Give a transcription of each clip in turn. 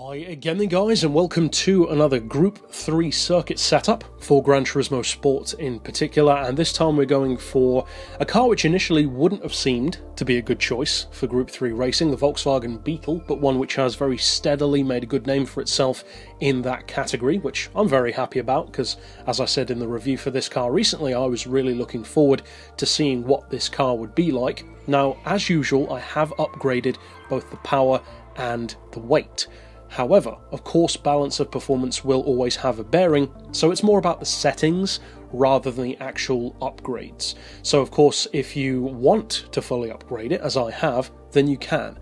Hi again then guys, and welcome to another Group 3 circuit setup for Gran Turismo SPORT in particular, and this time we're going for a car which initially wouldn't have seemed to be a good choice for Group 3 racing, the Volkswagen Beetle, but one which has very steadily made a good name for itself in that category, which I'm very happy about because, as I said in the review for this car recently, I was really looking forward to seeing what this car would be like. Now, as usual, I have upgraded both the power and the weight. However, of course, balance of performance will always have a bearing, so it's more about the settings rather than the actual upgrades. So of course, if you want to fully upgrade it, as I have, then you can.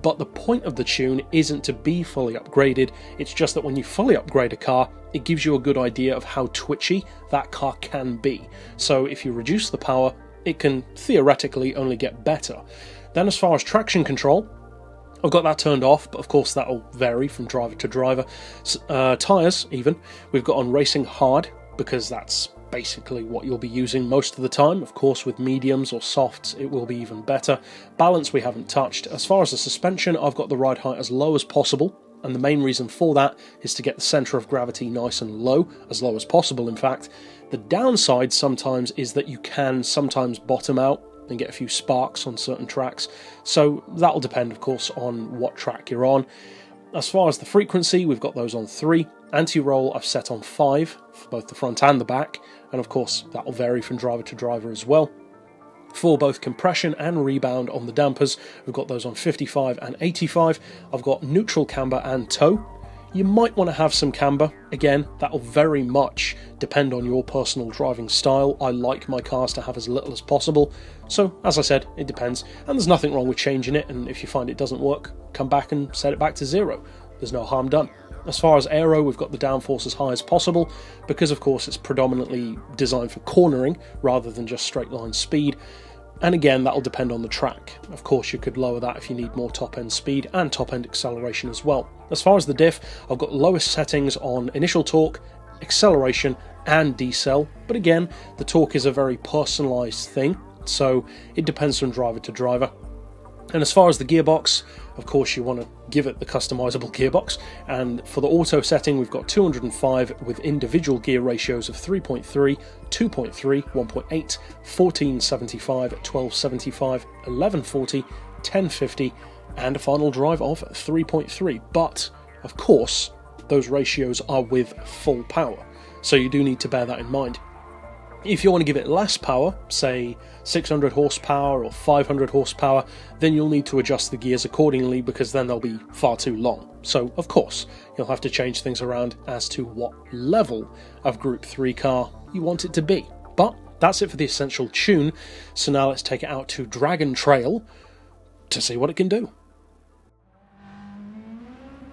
But the point of the tune isn't to be fully upgraded, it's just that when you fully upgrade a car, it gives you a good idea of how twitchy that car can be. So if you reduce the power, it can theoretically only get better. Then as far as traction control, I've got that turned off, but of course that'll vary from driver to driver. Tyres, even, we've got on racing hard, because that's basically what you'll be using most of the time. Of course, with mediums or softs, it will be even better. Balance we haven't touched. As far as the suspension, I've got the ride height as low as possible, and the main reason for that is to get the centre of gravity nice and low as possible in fact. The downside sometimes is that you can sometimes bottom out and get a few sparks on certain tracks, so that'll depend of course on what track you're on. As far as the frequency, we've got those on 3. Anti-roll I've set on 5 for both the front and the back, and of course that'll vary from driver to driver as well. For both compression and rebound on the dampers, we've got those on 55 and 85. I've got neutral camber and toe. You might want to have some camber. Again, that'll very much depend on your personal driving style. I like my cars to have as little as possible. So, as I said, it depends. And there's nothing wrong with changing it, and if you find it doesn't work, come back and set it back to 0. There's no harm done. As far as aero, we've got the downforce as high as possible, because of course it's predominantly designed for cornering rather than just straight line speed. And again, that'll depend on the track. Of course, you could lower that if you need more top-end speed and top-end acceleration as well. As far as the diff, I've got lowest settings on initial torque, acceleration and decel, but again, the torque is a very personalised thing, so it depends from driver to driver. And as far as the gearbox, of course you want to give it the customisable gearbox, and for the auto setting we've got 205 with individual gear ratios of 3.3, 2.3, 1.8, 1475, 1275, 1140, 1050 and a final drive of 3.3, but of course those ratios are with full power, so you do need to bear that in mind. If you want to give it less power, say 600 horsepower or 500 horsepower, then you'll need to adjust the gears accordingly, because then they'll be far too long. So, of course, you'll have to change things around as to what level of Group 3 car you want it to be. But that's it for the essential tune, so now let's take it out to Dragon Trail to see what it can do.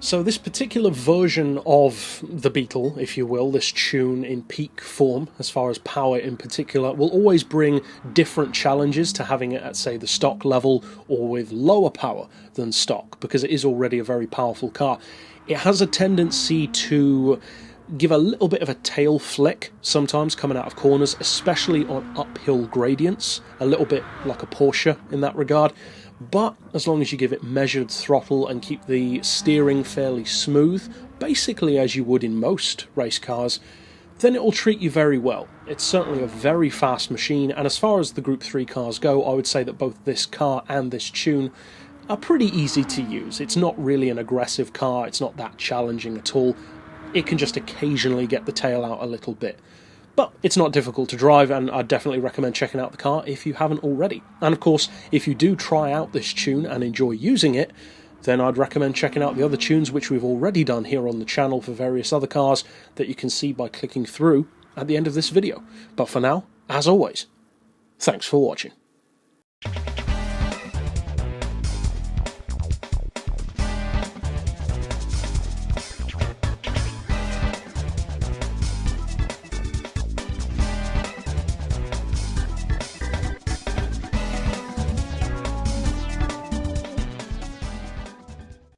So this particular version of the Beetle, if you will, this tune in peak form, as far as power in particular, will always bring different challenges to having it at, say, the stock level or with lower power than stock, because it is already a very powerful car. It has a tendency to give a little bit of a tail flick sometimes coming out of corners, especially on uphill gradients, a little bit like a Porsche in that regard. But as long as you give it measured throttle and keep the steering fairly smooth, basically as you would in most race cars, then it will treat you very well. It's certainly a very fast machine, and as far as the Group 3 cars go, I would say that both this car and this tune are pretty easy to use. It's not really an aggressive car, it's not that challenging at all. It can just occasionally get the tail out a little bit. But it's not difficult to drive, and I'd definitely recommend checking out the car if you haven't already. And of course, if you do try out this tune and enjoy using it, then I'd recommend checking out the other tunes which we've already done here on the channel for various other cars that you can see by clicking through at the end of this video. But for now, as always, thanks for watching.